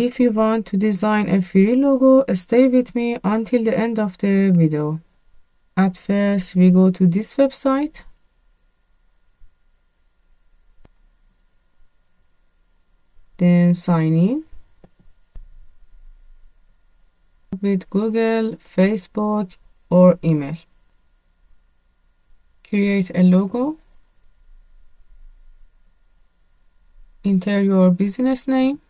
If you want to design a free logo, stay with me until the end of the video. At first, we go to this website. Then sign in with Google, Facebook, or email. Create a logo. Enter your business name.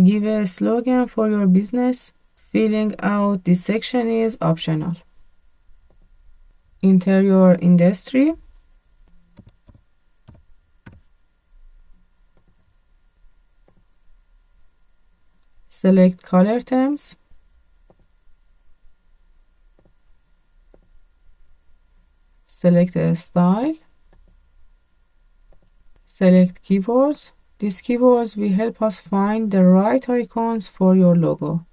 Give a slogan for your business. Filling out this section is optional. Enter your industry. Select color terms. Select a style. Select keywords. These keywords will help us find the right icons for your logo.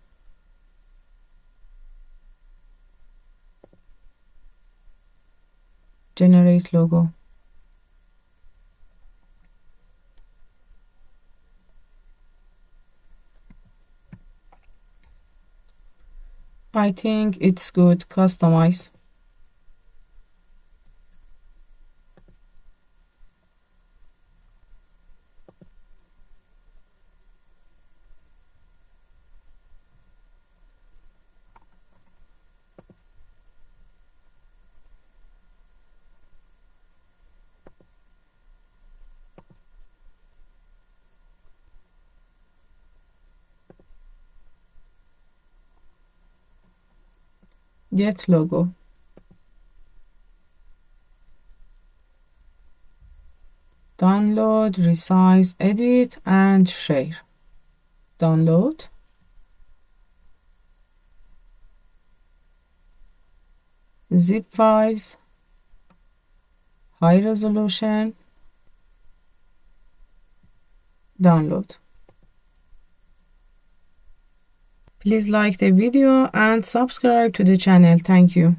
Generate logo. I think it's good. Customize. Get logo. Download, resize, edit, and share. Download. Zip files. High resolution. Download. Please like the video and subscribe to the channel. Thank you.